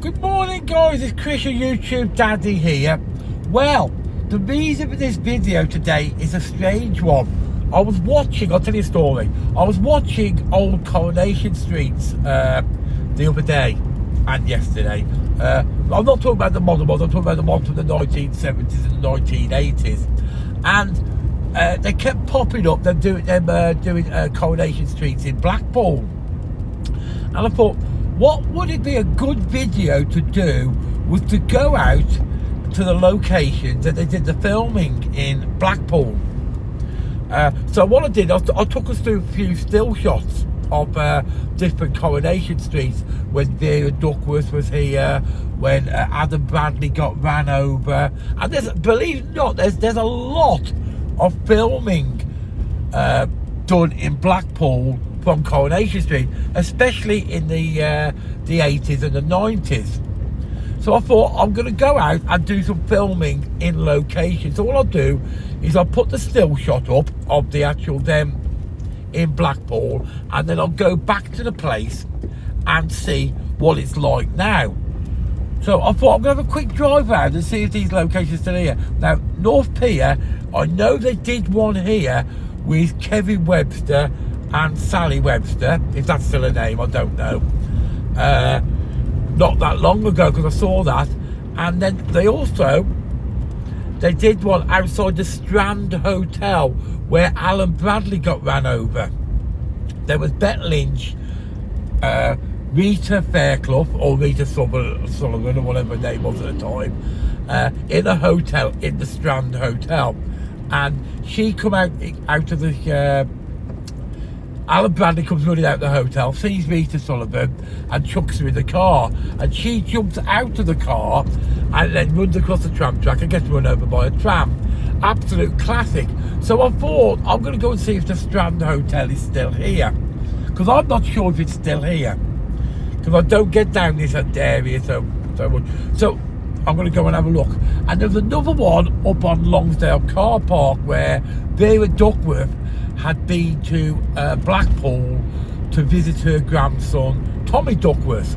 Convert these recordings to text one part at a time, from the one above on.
Good morning, guys, it's Chris, your YouTube daddy here. Well, the reason for this video today is a strange one. I'll tell you a story. I was watching old Coronation Streets the other day and yesterday. I'm not talking about the modern ones, I'm talking about the ones from the 1970s and the 1980s. And they kept popping up, they're doing Coronation Streets in Blackpool. And I thought, what would it be a good video to do was to go out to the locations that they did the filming in Blackpool. So what I did, I took us through a few still shots of different Coronation Streets when Vera Duckworth was here, when Adam Bradley got ran over. And believe it or not, there's a lot of filming done in Blackpool from Coronation Street, especially in the 80s and the 90s. So I thought I'm going to go out and do some filming in location. So what I'll do is I'll put the still shot up of the actual them in Blackpool, and then I'll go back to the place and see what it's like now. So I thought I'm going to have a quick drive around and see if these locations are still here. Now, North Pier, I know they did one here with Kevin Webster and Sally Webster, if that's still a name, I don't know. Not that long ago, because I saw that. And then they did one outside the Strand Hotel where Alan Bradley got ran over. There was Bette Lynch, Rita Fairclough, or Rita Sullivan, or whatever her name was at the time, in a hotel, in the Strand Hotel. And she come out of the Alan Bradley comes running out of the hotel, sees Rita Sullivan and chucks her in the car, and she jumps out of the car and then runs across the tram track and gets run over by a tram. Absolute classic. So I thought I'm going to go and see if the Strand Hotel is still here, because I'm not sure if it's still here, because I don't get down this area so much. So I'm going to go and have a look. And there's another one up on Longsdale Car Park where Vera Duckworth had been to Blackpool to visit her grandson Tommy Duckworth,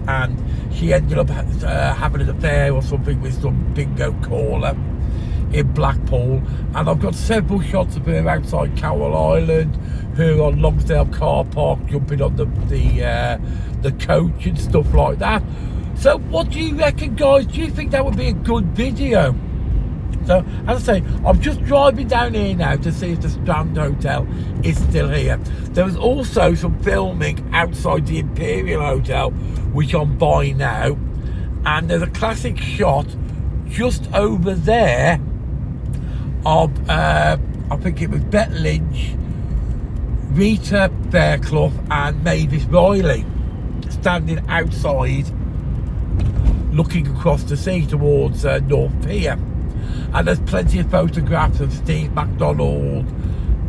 and she ended up having an affair or something with some bingo caller in Blackpool. And I've got several shots of her outside Cowell Island, her on Longsdale Car Park jumping on the coach and stuff like that. So what do you reckon, guys? Do you think that would be a good video? So, as I say, I'm just driving down here now to see if the Strand Hotel is still here. There was also some filming outside the Imperial Hotel, which I'm by now. And there's a classic shot just over there of, I think it was Bette Lynch, Rita Fairclough and Mavis Riley standing outside looking across the sea towards North Pier. And there's plenty of photographs of Steve MacDonald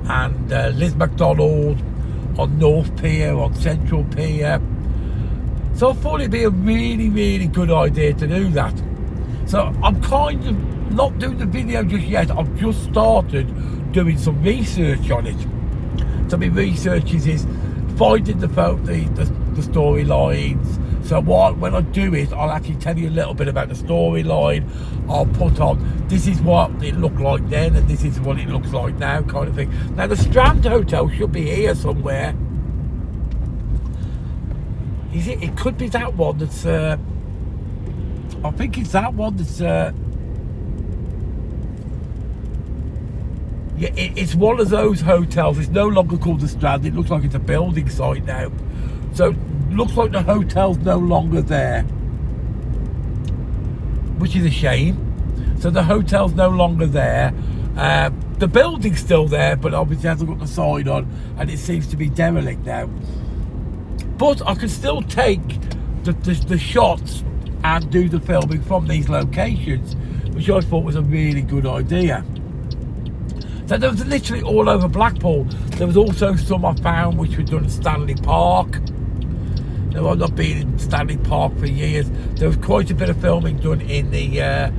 and Liz MacDonald on North Pier, on Central Pier. So I thought it'd be a really, really good idea to do that. So I'm kind of not doing the video just yet. I've just started doing some research on it. So my research is finding the storylines. So when I do it, I'll actually tell you a little bit about the storyline. I'll put on, this is what it looked like then and this is what it looks like now, kind of thing. Now the Strand Hotel should be here somewhere. Is it? It could be that one that's, I think it's that one that's, yeah, it's one of those hotels. It's no longer called the Strand. It looks like it's a building site now. So looks like the hotel's no longer there, which is a shame. So the hotel's no longer there. The building's still there, but obviously hasn't got the sign on, and it seems to be derelict now. But I can still take the shots and do the filming from these locations, which I thought was a really good idea. So there was literally all over Blackpool. There was also some I found which were done at Stanley Park. Now, I've not been in Stanley Park for years. There was quite a bit of filming done in the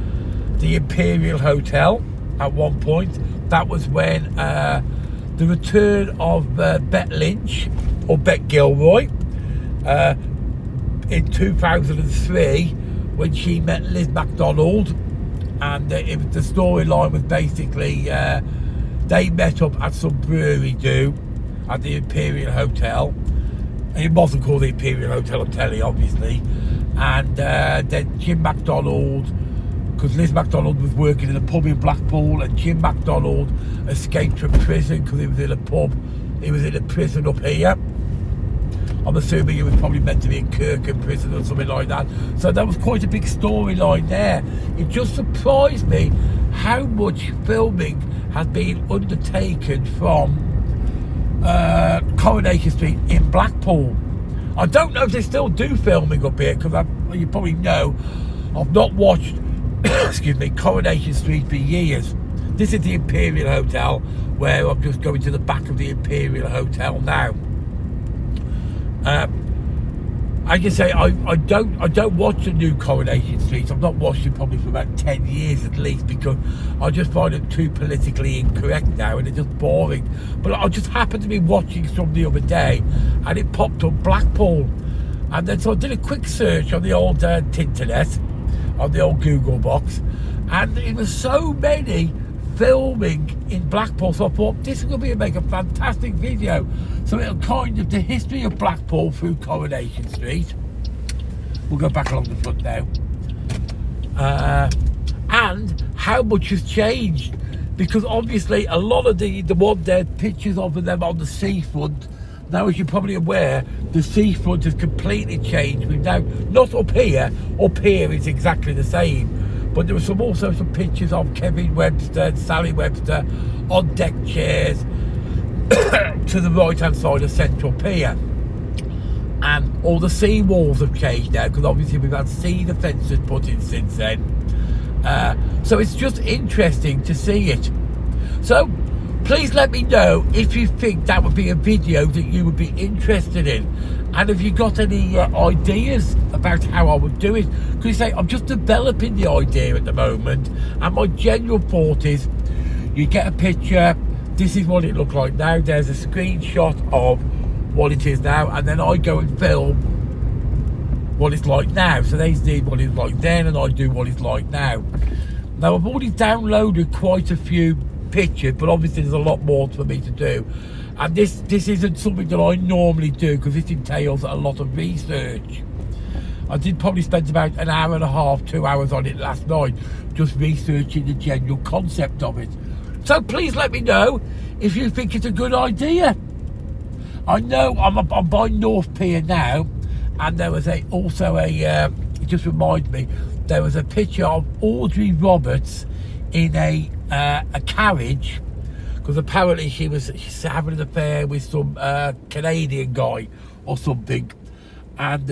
Imperial Hotel at one point. That was when the return of Bette Lynch, or Bette Gilroy, in 2003 when she met Liz McDonald, and the storyline was basically they met up at some brewery do at the Imperial Hotel. It wasn't called the Imperial Hotel on telly, obviously. And then Jim McDonald, because Liz McDonald was working in a pub in Blackpool, and Jim McDonald escaped from prison because he was in a pub. He was in a prison up here. I'm assuming he was probably meant to be in Kirkham prison or something like that. So that was quite a big storyline there. It just surprised me how much filming has been undertaken from Coronation Street in Blackpool. I don't know if they still do filming up here, because you probably know I've not watched excuse me, Coronation Street for years. This is the Imperial Hotel, where I'm just going to the back of the Imperial Hotel now. I can say I don't watch the new Coronation Street. I've not watched it probably for about 10 years at least, because I just find it too politically incorrect now, and it's just boring. But I just happened to be watching some the other day, and it popped up Blackpool, and then so I did a quick search on the old Tinternet, on the old Google box, and it was so many filming in Blackpool, so I thought this is going to make a fantastic video. So it'll kind of the history of Blackpool through Coronation Street. We'll go back along the front now, and how much has changed, because obviously a lot of the one there pictures of them on the seafront. Now, as you're probably aware, the seafront has completely changed. We've now, not up here is exactly the same, but there were also some pictures of Kevin Webster and Sally Webster on deck chairs to the right hand side of Central Pier. And all the sea walls have changed now, because obviously we've had sea defences put in since then. So it's just interesting to see it. So please let me know if you think that would be a video that you would be interested in, and if you got any ideas about how I would do it. Because you say I'm just developing the idea at the moment, and my general thought is you get a picture, this is what it looked like now, there's a screenshot of what it is now, and then I go and film what it's like now. So they see what it's like then, and I do what it's like now. Now I've already downloaded quite a few picture, but obviously there's a lot more for me to do, and this isn't something that I normally do, because it entails a lot of research. I did probably spend about an hour and a half, 2 hours on it last night, just researching the general concept of it. So please let me know if you think it's a good idea. I know I'm by North Pier now, and there was also a it just reminds me, there was a picture of Audrey Roberts in a carriage, because apparently she's having an affair with some Canadian guy or something, and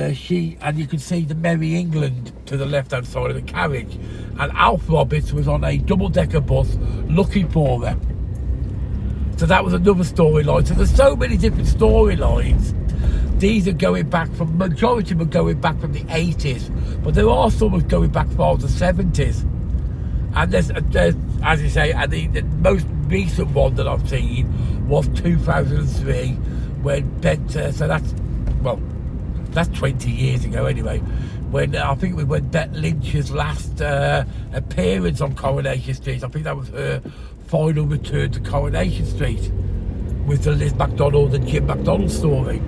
you can see the Merry England to the left hand side of the carriage, and Alf Roberts was on a double-decker bus looking for her. So that was another storyline. So there's so many different storylines. These are going back from, majority of them are going back from the 80s, but there are some going back from the 70s. And there's as you say, and the most recent one that I've seen was 2003, when Bette, so that's 20 years ago anyway, when I think when Bette Lynch's last appearance on Coronation Street. I think that was her final return to Coronation Street, with the Liz McDonald and Jim McDonald story.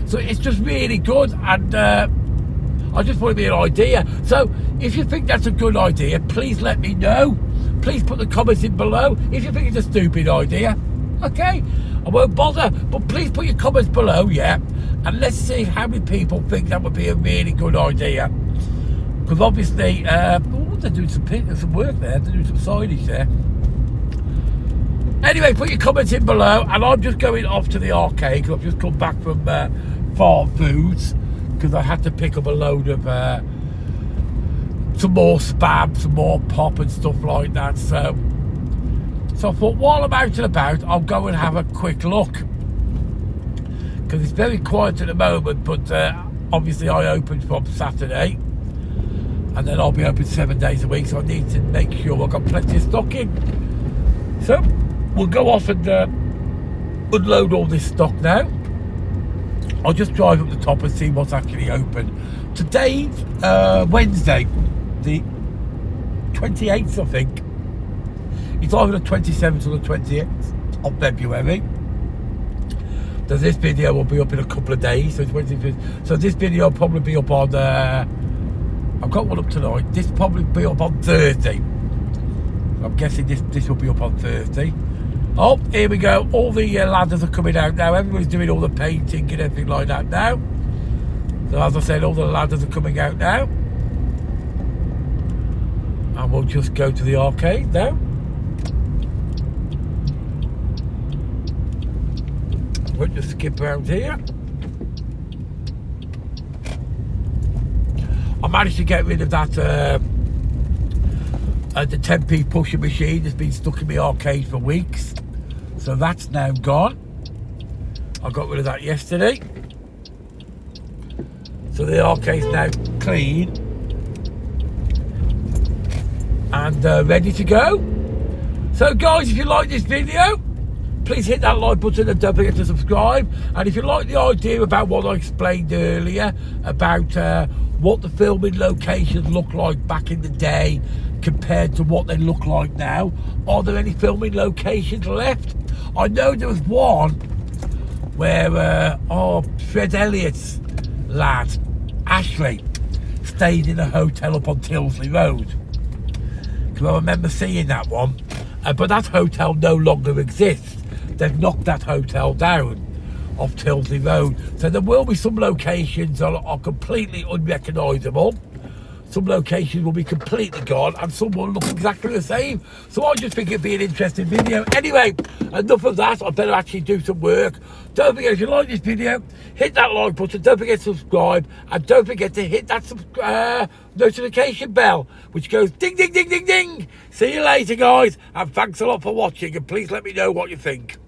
So it's just really good, and I just want to be an idea. So if you think that's a good idea, please let me know. Please put the comments in below. If you think it's a stupid idea, okay, I won't bother, but please put your comments below, yeah, and let's see how many people think that would be a really good idea. Because obviously, they're doing some work there, they're doing some signage there. Anyway, put your comments in below, and I'm just going off to the arcade, because I've just come back from Farm Foods, because I had to pick up a load of some more Spam, some more pop and stuff like that. So I thought, while I'm out and about, I'll go and have a quick look, because it's very quiet at the moment. But obviously I opened from Saturday, and then I'll be open 7 days a week, so I need to make sure I've got plenty of stock in. So we'll go off and unload all this stock now. I'll just drive up the top and see what's actually open. today's Wednesday, the 28th, I think. It's either the 27th or the 28th of February. So this video will be up in a couple of days. So it's Wednesday. So this video will probably be up on. I've got one up tonight. This will probably be up on Thursday. I'm guessing this will be up on Thursday. Oh, here we go. All the ladders are coming out now. Everybody's doing all the painting and everything like that now. So as I said, all the ladders are coming out now. And we'll just go to the arcade now. We'll just skip around here. I managed to get rid of that the 10p pusher machine that's been stuck in my arcade for weeks. So that's now gone. I got rid of that yesterday. So the arcade's now clean and ready to go. So guys, if you like this video, please hit that like button and don't forget to subscribe. And if you like the idea about what I explained earlier about what the filming locations look like back in the day compared to what they look like now, are there any filming locations left? I know there was one where Fred Elliott's lad Ashley stayed in a hotel up on Tilsley Road, because I remember seeing that one, but that hotel no longer exists. They've knocked that hotel down off Tilsley Road. So there will be some locations that are completely unrecognisable. Some locations will be completely gone and some will look exactly the same. So I just think it'd be an interesting video. Anyway, enough of that. I better actually do some work. Don't forget, if you like this video, hit that like button. Don't forget to subscribe. And don't forget to hit that notification bell, which goes ding, ding, ding, ding, ding. See you later, guys. And thanks a lot for watching. And please let me know what you think.